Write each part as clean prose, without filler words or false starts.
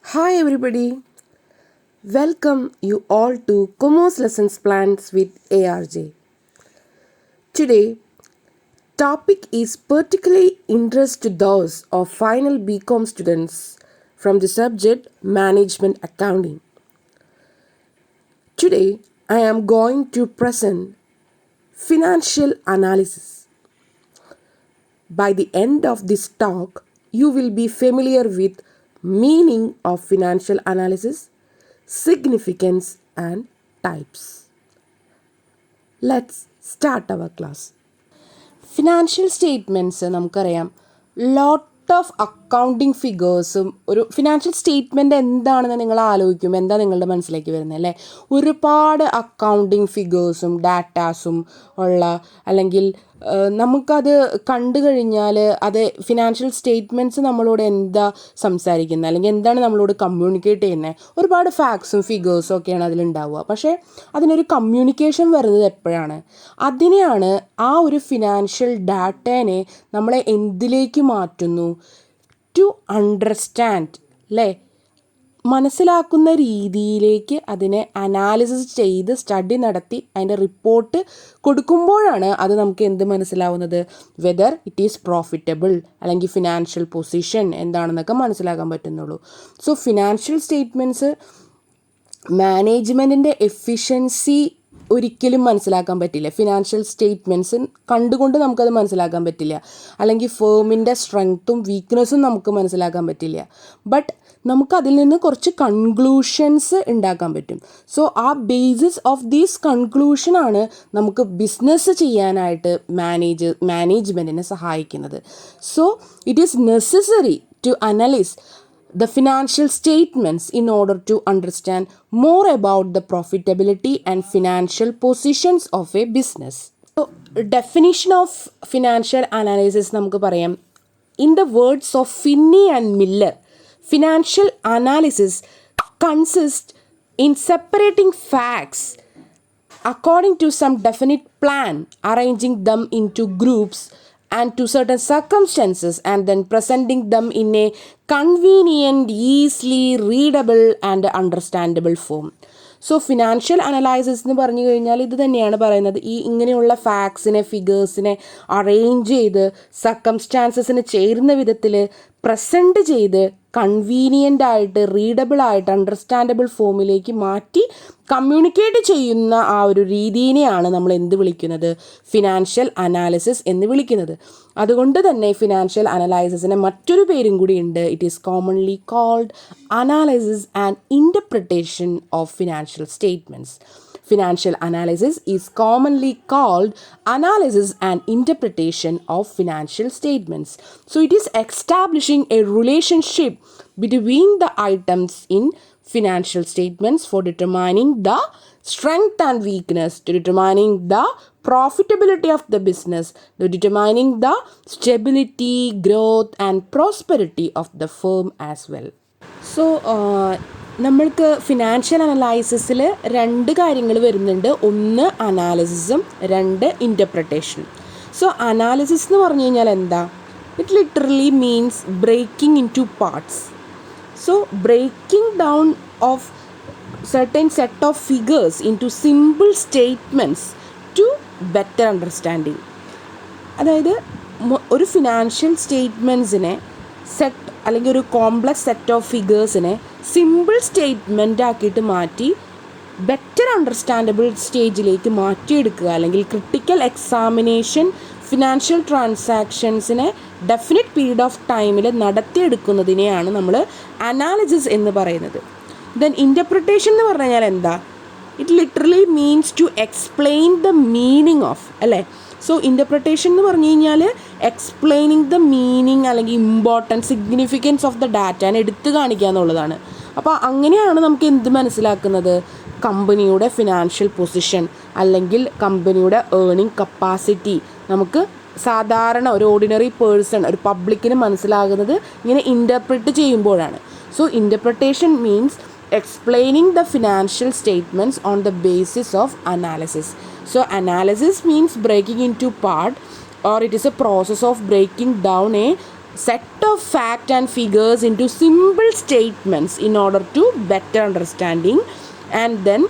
Hi everybody, welcome you all to Commerce Lessons Plans with ARJ. Today, topic is particularly interest to those of final BCom students from the subject Management Accounting. Today, I am going to present financial analysis. By the end of this talk, you will be familiar with meaning of financial analysis, significance and types. Let's start our class. Financial statements നമുക്കറിയാം lot of accounting ഫിഗേഴ്സും ഒരു financial statement എന്താണെന്ന് നിങ്ങൾ ആലോചിക്കും, എന്താ നിങ്ങളുടെ മനസ്സിലേക്ക് വരുന്നത് അല്ലേ? ഒരുപാട് അക്കൗണ്ടിങ് ഫിഗേഴ്സും ഡാറ്റാസും ഉള്ള, അല്ലെങ്കിൽ നമുക്കത് കണ്ടു കഴിഞ്ഞാൽ അത് ഫിനാൻഷ്യൽ സ്റ്റേറ്റ്മെൻറ്റ്സ് നമ്മളോട് എന്താ സംസാരിക്കുന്നത്, അല്ലെങ്കിൽ എന്താണ് നമ്മളോട് കമ്മ്യൂണിക്കേറ്റ് ചെയ്യുന്നത്? ഒരുപാട് ഫാക്ട്സും ഫിഗേഴ്സും ഒക്കെയാണ് അതിലുണ്ടാവുക. പക്ഷേ അതിനൊരു കമ്മ്യൂണിക്കേഷൻ വരുന്നത് എപ്പോഴാണ്? അതിനെയാണ് ആ ഒരു ഫിനാൻഷ്യൽ ഡാറ്റേനെ നമ്മളെ എന്തിലേക്ക് മാറ്റുന്നു? ടു അണ്ടർസ്റ്റാൻഡ്, അല്ലേ? മനസ്സിലാക്കുന്ന രീതിയിലേക്ക് അതിനെ അനാലിസിസ് ചെയ്ത് സ്റ്റഡി നടത്തി അതിൻ്റെ റിപ്പോർട്ട് കൊടുക്കുമ്പോഴാണ് അത് നമുക്ക് എന്ത് മനസ്സിലാവുന്നത്? വെദർ ഇറ്റ് ഈസ് പ്രോഫിറ്റബിൾ അല്ലെങ്കിൽ ഫിനാൻഷ്യൽ പൊസിഷൻ എന്താണെന്നൊക്കെ മനസ്സിലാക്കാൻ പറ്റുന്നുള്ളൂ. സോ ഫിനാൻഷ്യൽ സ്റ്റേറ്റ്മെൻറ്റ്സ് മാനേജ്മെൻറ്റിൻ്റെ എഫിഷ്യൻസി ഒരിക്കലും മനസ്സിലാക്കാൻ പറ്റില്ല. ഫിനാൻഷ്യൽ സ്റ്റേറ്റ്മെൻറ്റ്സ് കണ്ടുകൊണ്ട് നമുക്കത് മനസ്സിലാക്കാൻ പറ്റില്ല, അല്ലെങ്കിൽ ഫേമിൻ്റെ സ്ട്രെങ്ത്തും വീക്ക്നെസ്സും നമുക്ക് മനസ്സിലാക്കാൻ പറ്റില്ല. ബട്ട് നമുക്കതിൽ നിന്ന് കുറച്ച് കൺക്ലൂഷൻസ് ഉണ്ടാക്കാൻ പറ്റും. സോ ആ ബേസിസ് ഓഫ് ദീസ് കൺക്ലൂഷനാണ് നമുക്ക് ബിസിനസ് ചെയ്യാനായിട്ട് മാനേജ്മെൻറ്റിനെ സഹായിക്കുന്നത്. So it is necessary to analyse the financial statements in order to understand more about the profitability and financial positions of a business. So, definition of financial analysis നമുക്ക് പറയാം. In the words of Finney and Miller, financial analysis consists in separating facts according to some definite plan, arranging them into groups and to certain circumstances, and then presenting them in a convenient, easily readable and understandable form. So financial analysis എന്ന് പറഞ്ഞു കഴിഞ്ഞാൽ ഇത് തന്നെയാണ് പറയുന്നത്. ഈ ഇങ്ങനെയുള്ള ഫാക്ട്സിനെ, ഫിഗേഴ്സിനെ arrange ചെയ്ത് സർക്കംസ്റ്റാൻസസിന് ചേരുന്ന വിധത്തിൽ പ്രസൻറ്റ് ചെയ്ത് കൺവീനിയൻ്റ് ആയിട്ട്, റീഡബിൾ ആയിട്ട്, അണ്ടർസ്റ്റാൻഡബിൾ ഫോമിലേക്ക് മാറ്റി കമ്മ്യൂണിക്കേറ്റ് ചെയ്യുന്ന ആ ഒരു രീതിയെയാണ് നമ്മൾ എന്ത് വിളിക്കുന്നത്? ഫിനാൻഷ്യൽ അനാലിസിസ് എന്ന് വിളിക്കുന്നത്. അതുകൊണ്ട് തന്നെ ഫിനാൻഷ്യൽ അനലൈസിസിന് മറ്റൊരു പേരും കൂടി ഉണ്ട്. It is commonly called analysis and interpretation of financial statements. Financial analysis is commonly called analysis and interpretation of financial statements. So it is establishing a relationship between the items in financial statements for determining the strength and weakness, to determining the profitability of the business, to determining the stability, growth and prosperity of the firm as well. So നമ്മൾക്ക് financial അനലൈസിസിൽ രണ്ട് കാര്യങ്ങൾ വരുന്നുണ്ട്. ഒന്ന് അനാലിസിസും, രണ്ട് ഇൻ്റർപ്രിട്ടേഷനും. So analysis എന്ന് പറഞ്ഞു കഴിഞ്ഞാൽ എന്താ? It literally means breaking into parts. So breaking down of certain set of figures into simple statements to better understanding. അതായത് ഒരു ഫിനാൻഷ്യൽ സ്റ്റേറ്റ്മെൻറ്റ്സിനെ അല്ലെങ്കിൽ ഒരു കോംപ്ലക്സ് സെറ്റ് ഓഫ് ഫിഗേഴ്സിനെ സിമ്പിൾ സ്റ്റേറ്റ്മെൻ്റ് ആക്കിയിട്ട് മാറ്റി ബെറ്റർ അണ്ടർസ്റ്റാൻഡബിൾ സ്റ്റേജിലേക്ക് മാറ്റിയെടുക്കുക, അല്ലെങ്കിൽ ക്രിട്ടിക്കൽ എക്സാമിനേഷൻ ഫിനാൻഷ്യൽ ട്രാൻസാക്ഷൻസിനെ ഡെഫിനിറ്റ് പീരീഡ് ഓഫ് ടൈമിൽ നടത്തിയെടുക്കുന്നതിനെയാണ് നമ്മൾ അനാലിസിസ് എന്ന് പറയുന്നത്. ദെൻ ഇൻ്റർപ്രിട്ടേഷൻ എന്ന് പറഞ്ഞു കഴിഞ്ഞാൽ എന്താ? It literally means to explain the meaning of, അല്ലേ? സോ ഇൻ്റർപ്രിട്ടേഷൻ എന്ന് പറഞ്ഞു കഴിഞ്ഞാൽ എക്സ്പ്ലെയിനിങ് ദ മീനിങ് അല്ലെങ്കിൽ ഇമ്പോർട്ടൻറ്റ്, സിഗ്നിഫിക്കൻസ് ഓഫ് ദ ഡാറ്റാനെ എടുത്തു കാണിക്കുക എന്നുള്ളതാണ്. അപ്പോൾ അങ്ങനെയാണ് നമുക്ക് എന്ത് മനസ്സിലാക്കുന്നത്? കമ്പനിയുടെ ഫിനാൻഷ്യൽ പൊസിഷൻ അല്ലെങ്കിൽ കമ്പനിയുടെ ഏർണിംഗ് കപ്പാസിറ്റി നമുക്ക് സാധാരണ ഒരു ഓർഡിനറി പേഴ്സൺ, ഒരു പബ്ലിക്കിന് മനസ്സിലാകുന്നത് ഇങ്ങനെ ഇൻ്റർപ്രിറ്റ് ചെയ്യുമ്പോഴാണ്. So interpretation means explaining the financial statements on the basis of analysis. So analysis means breaking into part, or it is a process of breaking down a set of fact and figures into simple statements in order to better understanding. And then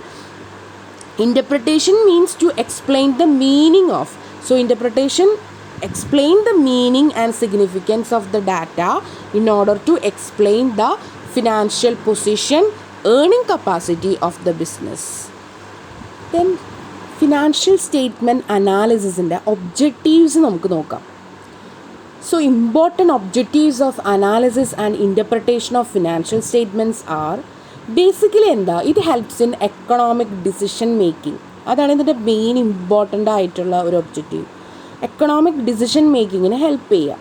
interpretation means to explain the meaning of. So interpretation explain the meaning and significance of the data in order to explain the financial position, earning capacity of the business. Then financial statement analysis ന്റെ objectives നമുക്ക് നോക്കാം. So important objectives of analysis and interpretation of financial statements are basically എന്താ, it helps in economic decision making. അതാണ് ഇതിൻ്റെ main important ആയിട്ടുള്ള ഒരു objective. Economic decision മേക്കിങ്ങിന് help ചെയ്യുക.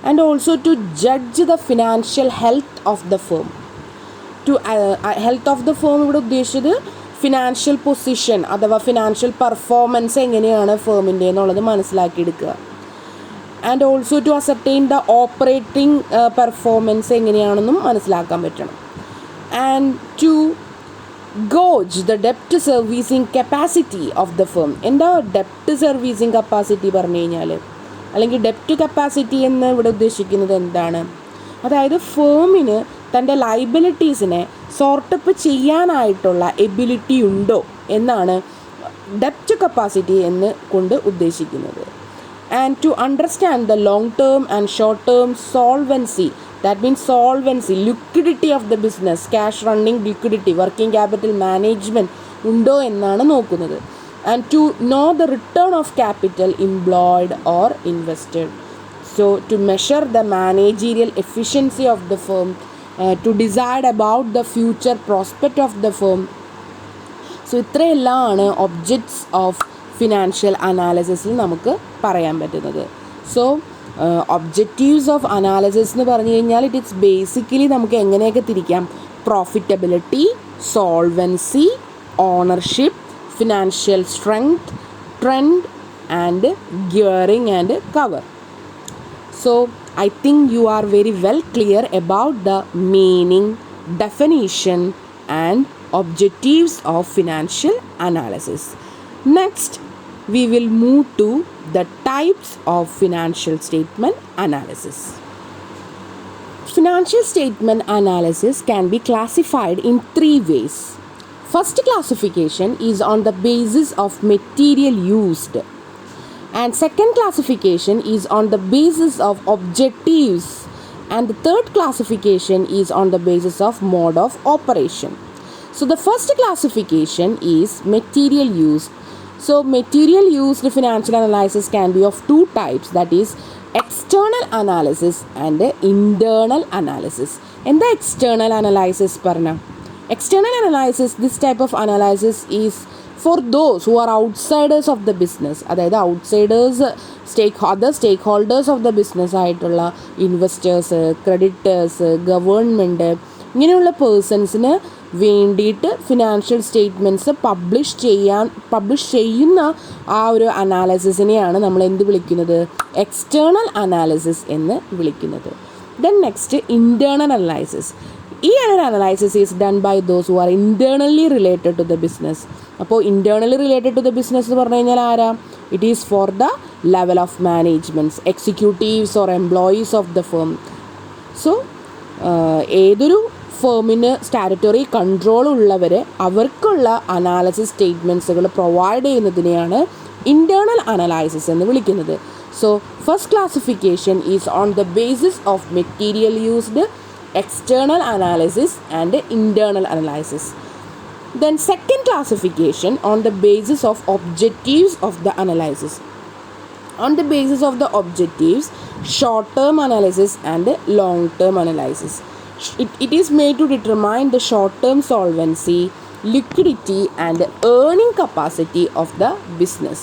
And also to judge the financial health of the firm. Health of the firm ഇവിടെ ഉദ്ദേശിച്ചത് financial position അഥവാ ഫിനാൻഷ്യൽ പെർഫോമൻസ് എങ്ങനെയാണ് ഫേമിൻ്റെ എന്നുള്ളത് മനസ്സിലാക്കിയെടുക്കുക. And also to ascertain the operating performance എങ്ങനെയാണെന്നും മനസ്സിലാക്കാൻ പറ്റണം. ആൻഡ് ടു ഗോജ് ദ ഡെപ്റ്റ് servicing capacity of the firm. എന്താ ഡെപ്റ്റ് സർവീസിങ് കപ്പാസിറ്റി പറഞ്ഞു കഴിഞ്ഞാൽ, അല്ലെങ്കിൽ ഡെപ്റ്റ് കപ്പാസിറ്റി എന്ന് ഇവിടെ ഉദ്ദേശിക്കുന്നത് എന്താണ്? അതായത് ഫേമിന് തൻ്റെ ലൈബിലിറ്റീസിനെ സോർട്ടപ്പ് ചെയ്യാനായിട്ടുള്ള എബിലിറ്റി ഉണ്ടോ എന്നാണ് ഡെപ്റ്റ് കപ്പാസിറ്റി എന്ന് കൊണ്ട് ഉദ്ദേശിക്കുന്നത്. And to understand the long term and short term solvency. That means solvency, liquidity of the business, cash running liquidity, working capital management ഉണ്ടോ എന്നാണ് നോക്കുന്നത്. And to know the return of capital employed or invested. So to measure the managerial efficiency of the firm, to decide about the future prospect of the firm. So ഇത്രയെല്ലാമാണ് objects of financial അനാലിസിസിൽ നമുക്ക് പറയാൻ പറ്റുന്നത്. So objectives of analysis എന്ന് പറഞ്ഞു കഴിഞ്ഞാൽ it it's basically നമുക്ക് എങ്ങനെയൊക്കെ തിരിക്കാം? Profitability, solvency, ownership, financial strength, trend and gearing and cover. So I think you are very well clear about the meaning, definition and objectives of financial analysis. Next, we will move to the types of financial statement analysis. Financial statement analysis can be classified in 3 ways. First classification is on the basis of material used, and second classification is on the basis of objectives, and the third classification is on the basis of mode of operation. So the first classification is material used. So material used financial analysis can be of 2 types, that is external analysis and internal analysis. And the external analysis parna, external analysis, this type of analysis is for those who are outsiders of the business. അതായത് outsiders, other stakeholders of the business ആയിട്ടുള്ള investors, creditors, government, ഇങ്ങനെയുള്ള പേഴ്സൺസിന് വേണ്ടിയിട്ട് financial statements publish ചെയ്യുന്ന ആ ഒരു അനാലിസിസിനെയാണ് നമ്മൾ എന്ത് വിളിക്കുന്നത്? എക്സ്റ്റേണൽ അനാലിസിസ് എന്ന് വിളിക്കുന്നത്. Then next internal analysis. ഈ analysis is done by those who are internally related to the business. അപ്പോൾ internally related to the business എന്ന് പറഞ്ഞു കഴിഞ്ഞാൽ ആരാ? It is for the level of managements, executives or employees of the firm. So ഏതൊരു ഫേമിന് statutory control ഉള്ളവർ അവർക്കുള്ള analysis സ്റ്റേറ്റ്മെൻറ്റ്സുകൾ പ്രൊവൈഡ് ചെയ്യുന്നതിനെയാണ് ഇൻറ്റേർണൽ അനലൈസിസ് എന്ന് വിളിക്കുന്നത്. So first classification is on the basis of material used, external analysis and internal analysis. Then second classification on the basis of objectives of the analysis. On the basis of the objectives, short term analysis and long term analysis. It is made to determine the short term solvency, liquidity and earning capacity of the business.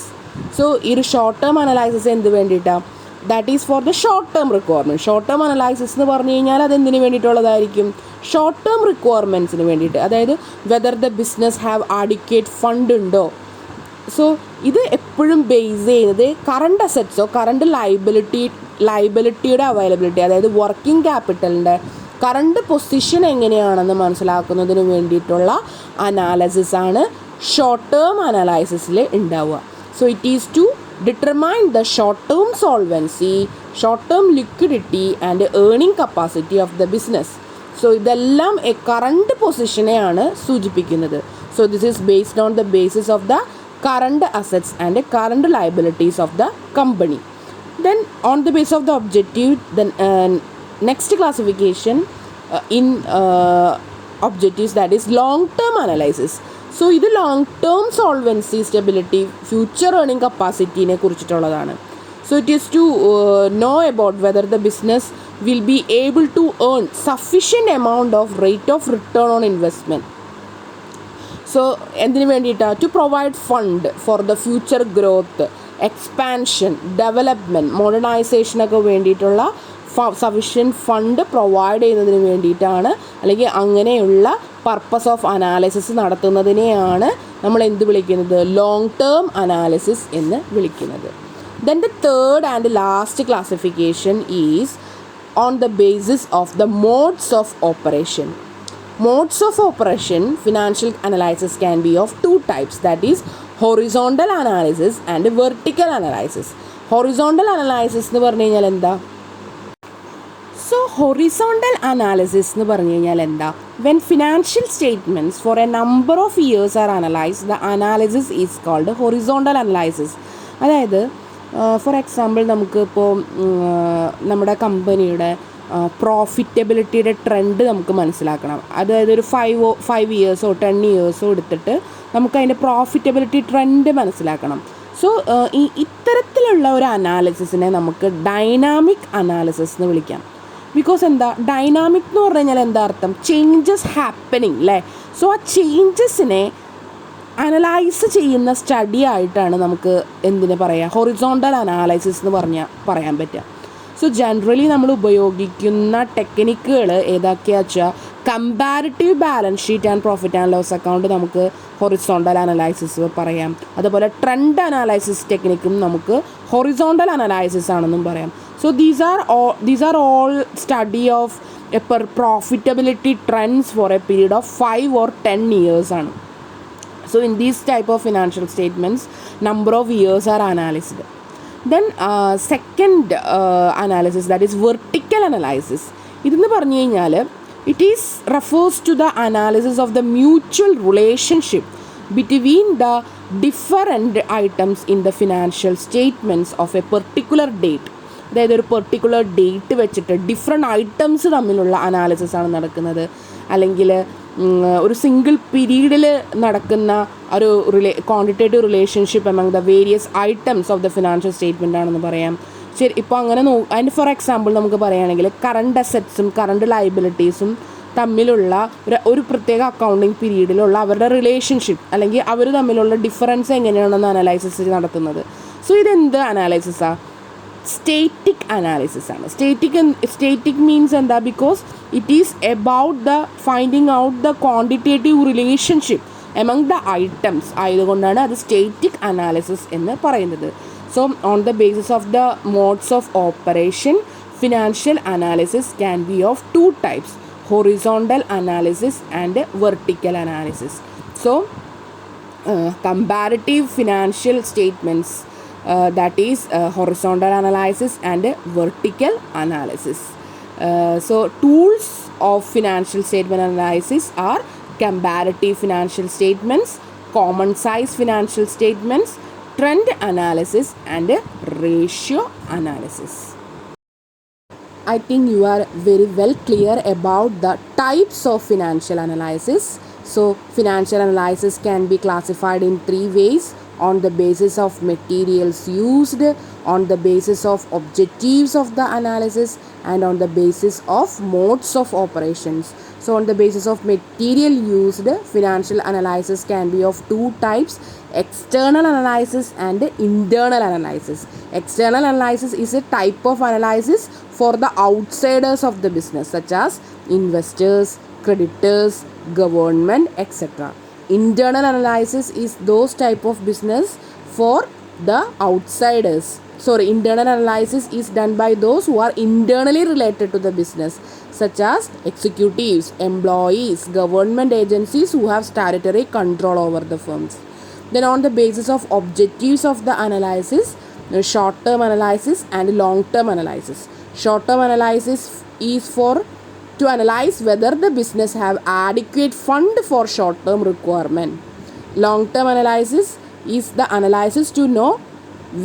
So ഈ short term analysis എന്ത് വേണ്ടിയിട്ടാണ്? That is for the short term requirement. Short term analysis എന്ന് പറഞ്ഞു കഴിഞ്ഞാൽ അതെന്തിനു വേണ്ടിയിട്ടുള്ളതായിരിക്കും? Short term റിക്വയർമെൻറ്റ്സിന് വേണ്ടിയിട്ട്. അതായത് whether the business have adequate fund ഉണ്ടോ. സോ ഇത് എപ്പോഴും ബേസ് ചെയ്യുന്നത് കറണ്ട് അസറ്റ്സോ കറണ്ട് ലൈബിലിറ്റിയുടെ അവൈലബിലിറ്റി, അതായത് വർക്കിംഗ് ക്യാപിറ്റലിൻ്റെ കറണ്ട് പൊസിഷൻ എങ്ങനെയാണെന്ന് മനസ്സിലാക്കുന്നതിന് വേണ്ടിയിട്ടുള്ള അനാലിസിസാണ് ഷോർട്ട് ടേം അനലൈസിസിൽ ഉണ്ടാവുക. So it is to determine the short term solvency, short term liquidity and earning capacity of the business. So ഇതെല്ലാം കറണ്ട് പൊസിഷനെയാണ് സൂചിപ്പിക്കുന്നത്. So this is based on the basis of the current assets and current liabilities of the company. Then on the basis of the objective, then next classification in objectives, that is long term analysis. So ഇത് long term solvency, stability, future earning capacity നെ കുറിച്ചിട്ടുള്ളതാണ്. So it is to know about whether the business will be able to earn sufficient amount of rate of return on investment. So എന്തിനു വേണ്ടിയിട്ടാണ്? To provide fund for the future growth, expansion, development, മോഡേണൈസേഷനൊക്കെ വേണ്ടിയിട്ടുള്ള sufficient fund provide ചെയ്യുന്നതിന് വേണ്ടിയിട്ടാണ്, അല്ലെങ്കിൽ അങ്ങനെയുള്ള purpose of analysis നടത്തുന്നതിനെയാണ് നമ്മൾ എന്ത് വിളിക്കുന്നത്? ലോങ് ടേം അനാലിസിസ് എന്ന് വിളിക്കുന്നത്. Then the third and last classification is on the basis of the modes of operation. Modes of operation, financial analysis can be of two types, that is horizontal analysis and vertical analysis. Horizontal analysis എന്ന് പറഞ്ഞു കഴിഞ്ഞാൽ എന്താ? So horizontal analysis എന്ന് പറഞ്ഞു കഴിഞ്ഞാൽ എന്താ? When financial statements for a number of years are analyzed, the analysis is called horizontal analysis. അതായത് four example നമുക്ക് ഇപ്പോൾ നമ്മുടെ കമ്പനിയുടെ പ്രോഫിറ്റബിലിറ്റിയുടെ ട്രെൻഡ് നമുക്ക് മനസ്സിലാക്കണം. അതായത് ഒരു 5 ഇയേഴ്സോ 10 ഇയേഴ്സോ എടുത്തിട്ട് നമുക്ക് അതിൻ്റെ പ്രോഫിറ്റബിലിറ്റി ട്രെൻഡ് മനസ്സിലാക്കണം. സോ ഇത്തരത്തിലുള്ള ഒരു അനാലിസിസിനെ നമുക്ക് ഡൈനാമിക് അനാലിസിസ് എന്ന് വിളിക്കാം. ബിക്കോസ് എന്താ? ഡൈനാമിക് എന്ന് പറഞ്ഞു കഴിഞ്ഞാൽ എന്താ അർത്ഥം? ചേഞ്ചസ് ഹാപ്പനിങ് അല്ലേ? സോ ആ ചേഞ്ചസിനെ അനലൈസ് ചെയ്യുന്ന സ്റ്റഡി ആയിട്ടാണ് നമുക്ക് എന്തിനു പറയുക? ഹൊറിസോണ്ടൽ അനാലിസിസ് എന്ന് പറയാൻ പറ്റുക. സോ ജനറലി നമ്മൾ ഉപയോഗിക്കുന്ന ടെക്നിക്കുകൾ ഏതൊക്കെയാണെന്ന് വെച്ചാൽ, comparative balance sheet and profit and loss account നമുക്ക് ഹൊറിസോണ്ടൽ അനലൈസിസ് പറയാം. അതുപോലെ ട്രെൻഡ് അനാലൈസിസ് ടെക്നിക്കും നമുക്ക് ഹൊറിസോണ്ടൽ അനലൈസിസ് ആണെന്നും പറയാം. So these are all study of profitability trends for a period of 5 or 10 years ആണ്. So in these type of financial statements, number of years are analyzed. Then second analysis, that is vertical analysis. ഇതെന്ന് പറഞ്ഞു കഴിഞ്ഞാൽ it is refers to the analysis of the mutual relationship between the different items in the financial statements of a particular date. അതായത് ഒരു particular date വെച്ചിട്ട് different items തമ്മിലുള്ള analysis ആണ് നടക്കുന്നത്. അല്ലെങ്കിൽ ഒരു സിംഗിൾ പീരീഡിൽ നടക്കുന്ന ഒരു quantitative relationship among the various items of the financial statement ആണെന്ന് പറയാം. ശരി, ഇപ്പോൾ അങ്ങനെ അതിന് ഫോർ എക്സാമ്പിൾ നമുക്ക് പറയുകയാണെങ്കിൽ കറണ്ട് അസറ്റ്സും കറണ്ട് ലയബിലിറ്റീസും തമ്മിലുള്ള ഒരു പ്രത്യേക അക്കൗണ്ടിങ് പീരീഡിലുള്ള അവരുടെ റിലേഷൻഷിപ്പ് അല്ലെങ്കിൽ അവർ തമ്മിലുള്ള ഡിഫറൻസ് എങ്ങനെയാണെന്ന് അനലൈസിസ് നടത്തുന്നത്. സോ ഇതെന്ത് അനാലിസിസാണ്? സ്റ്റേറ്റിക് അനാലിസിസ് ആണ്. സ്റ്റേറ്റിക് മീൻസ് എന്താ? Because it is about the finding out the quantitative relationship among the items ആയതുകൊണ്ടാണ് അത് സ്റ്റേറ്റിക് അനാലിസിസ് എന്ന് പറയുന്നത്. So on the basis of the modes of operation, financial analysis can be of 2 types, horizontal analysis and vertical analysis. So comparative financial statements, that is horizontal analysis and vertical analysis. So tools of financial statement analysis are comparative financial statements, common size financial statements, trend analysis and ratio analysis. I think you are very well clear about the types of financial analysis. So financial analysis can be classified in 3 ways: on the basis of materials used, on the basis of objectives of the analysis, and on the basis of modes of operations. So on the basis of material used, financial analysis can be of 2 types: external analysis and internal analysis. External analysis is a type of analysis for the outsiders of the business, such as investors, creditors, government, etc. Internal analysis is those type of business for the outsiders. Internal analysis is done by those who are internally related to the business, such as executives, employees, government agencies who have statutory control over the firms. Then on the basis of objectives of the analysis, short-term analysis and long-term analysis. Short-term analysis is for to analyze whether the business have adequate fund for short-term requirement. Long-term analysis is the analysis to know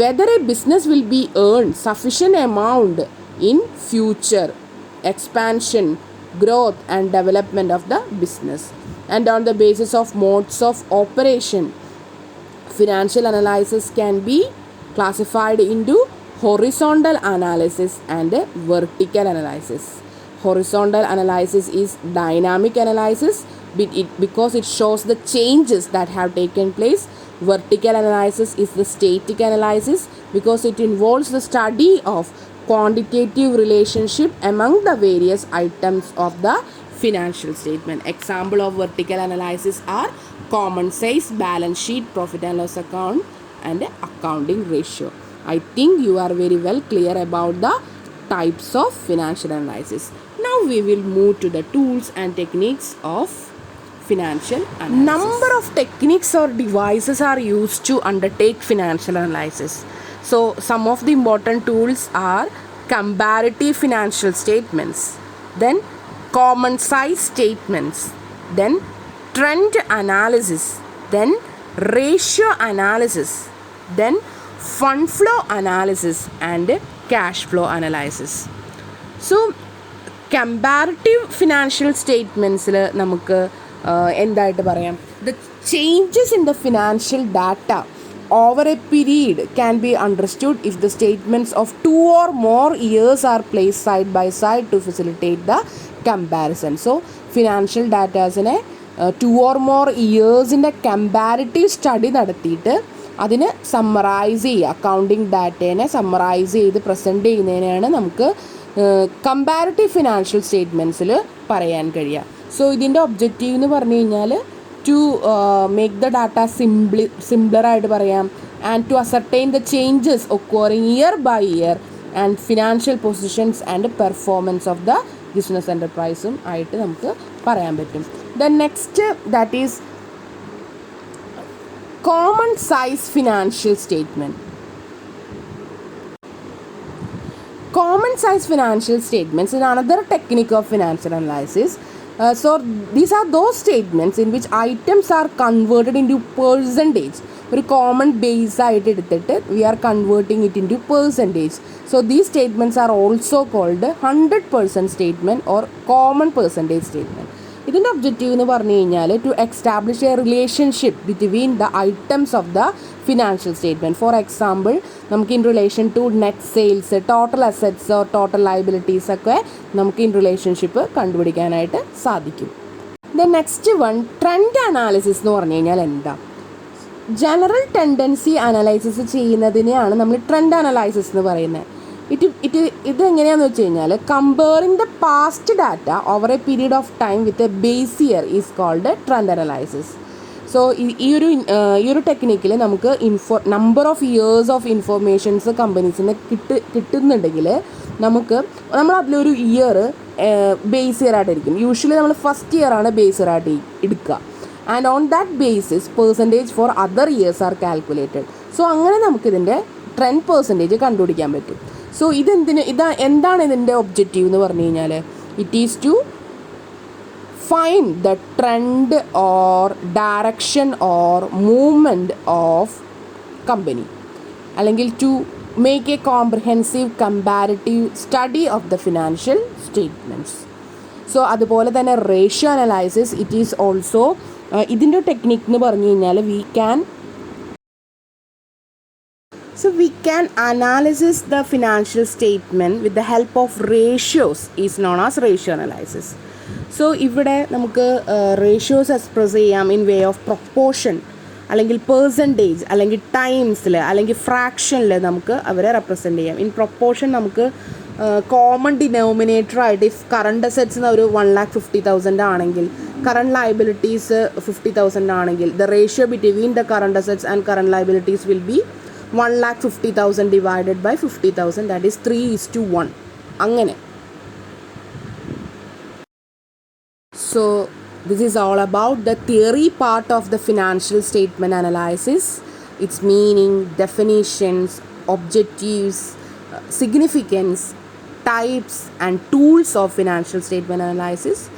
whether a business will be earned sufficient amount in future expansion, growth and development of the business. And on the basis of modes of operation, financial analysis can be classified into horizontal analysis and vertical analysis. Horizontal analysis is dynamic analysis because it shows the changes that have taken place. Vertical analysis is the static analysis because it involves the study of quantitative relationship among the various items of the financial statement. Example of vertical analysis are common size, balance sheet, profit and loss account and accounting ratio. I think you are very well clear about the types of financial analysis. Now we will move to the tools and techniques of financial analysis. Number of techniques or devices are used to undertake financial analysis. So some of the important tools are comparative financial statements, then common size statements, then trend analysis, then ratio analysis, then fund flow analysis and cash flow analysis. So comparative financial statements നമുക്ക് എന്തായിട്ട് പറയാം, the changes in the financial data over a period can be understood if the statements of 2 or more years are placed side by side to facilitate the comparison. So financial datasനെ 2 or more ഇയേഴ്സിൻ്റെ comparative study നടത്തിയിട്ട് അതിന് summarise ചെയ്യുക, accounting ഡാറ്റേനെ summarise ചെയ്ത് present ചെയ്യുന്നതിനാണ് നമുക്ക് comparative financial സ്റ്റേറ്റ്മെൻറ്റ്സിൽ പറയാൻ കഴിയുക. സോ ഇതിൻ്റെ ഒബ്ജക്റ്റീവ് എന്ന് പറഞ്ഞു കഴിഞ്ഞാൽ ടു മേക്ക് ദ ഡാറ്റ സിംപ്ലറായിട്ട് പറയാം, and to ascertain the changes occurring year by year and financial positions and performance of the business എൻ്റർപ്രൈസും ആയിട്ട് നമുക്ക് പറയാൻ പറ്റും. Then next that is common size financial statement. Common size financial statements is another technique of financial analysis. So these are those statements in which items are converted into percentage. ഒരു common base ആയിട്ട് എടുത്തിട്ട് we are converting it into percentage. So these statements are also called 100% statement or common percentage statement. ഇതിൻ്റെ objective എന്ന് പറഞ്ഞു കഴിഞ്ഞാൽ to establish a relationship between the items of the financial statement. For example നമുക്ക് in relation to net sales, total assets or total liabilities ഒക്കെ നമുക്ക് in relationship കണ്ടുപിടിക്കാനായിട്ട് സാധിക്കും. The next one trend analysis എന്ന് പറഞ്ഞു കഴിഞ്ഞാൽ എന്താ? ജനറൽ ടെൻഡൻസി അനലൈസിസ് ചെയ്യുന്നതിനെയാണ് നമ്മൾ ട്രെൻഡ് അനലൈസിസ് എന്ന് പറയുന്നത്. ഇത് എങ്ങനെയാണെന്ന് വെച്ച് കഴിഞ്ഞാൽ comparing the past data over a period of time with a base year is called trend analysis. So ഈ ഒരു ടെക്നിക്കിൽ നമുക്ക് number of years of informations കമ്പനീസിന് കിട്ടുന്നുണ്ടെങ്കിൽ നമ്മൾ അതിലൊരു ഇയർ ബേസ് ഇയർ ആയിട്ടായിരിക്കും. യൂഷ്വലി നമ്മൾ ഫസ്റ്റ് ഇയർ ആണ് ബേസ് ഇയർ ആയിട്ട് എടുക്കുക. And on that basis percentage for other years are calculated. So അങ്ങനെ നമുക്കിതിൻ്റെ ട്രെൻഡ് പെർസെൻറ്റേജ് കണ്ടുപിടിക്കാൻ പറ്റും. സോ എന്താണ് ഇതിൻ്റെ ഒബ്ജക്റ്റീവ് എന്ന് പറഞ്ഞു കഴിഞ്ഞാൽ it is to find the trend or direction or movement of company, അല്ലെങ്കിൽ to make a comprehensive comparative study of the financial statements. So അതുപോലെ തന്നെ ratio analysis it is also ഇതിൻ്റെ ടെക്നിക്ക് എന്ന് പറഞ്ഞു കഴിഞ്ഞാൽ we can analyze the financial statement with the help of ratios is known as ratio analysis. So ഇവിടെ നമുക്ക് ratios express ചെയ്യാം in way of proportion, അല്ലെങ്കിൽ പേഴ്സൻറ്റേജ്, അല്ലെങ്കിൽ ടൈംസിൽ, അല്ലെങ്കിൽ ഫ്രാക്ഷനിൽ നമുക്ക് അവരെ റെപ്രസെൻറ്റ് ചെയ്യാം. ഇൻ പ്രൊപ്പോർഷൻ നമുക്ക് കോമൺ ഡിനോമിനേറ്റർ ആയിട്ട് ഇഫ് കറണ്ട് അസറ്റ്സ് ഒരു 1,50,000 ആണെങ്കിൽ കറണ്ട് ലയബിലിറ്റീസ് 50,000 ആണെങ്കിൽ the ratio between the current assets and current liabilities will be 1,50,000 divided by 50,000, that is 3:1. അങ്ങനെ. So this is all about the theory part of the financial statement analysis, its meaning, definitions, objectives, significance, types, and tools of financial statement analysis.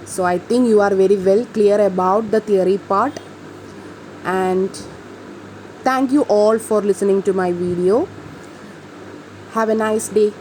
So I think you are very well clear about the theory part. And thank you all for listening to my video. Have a nice day.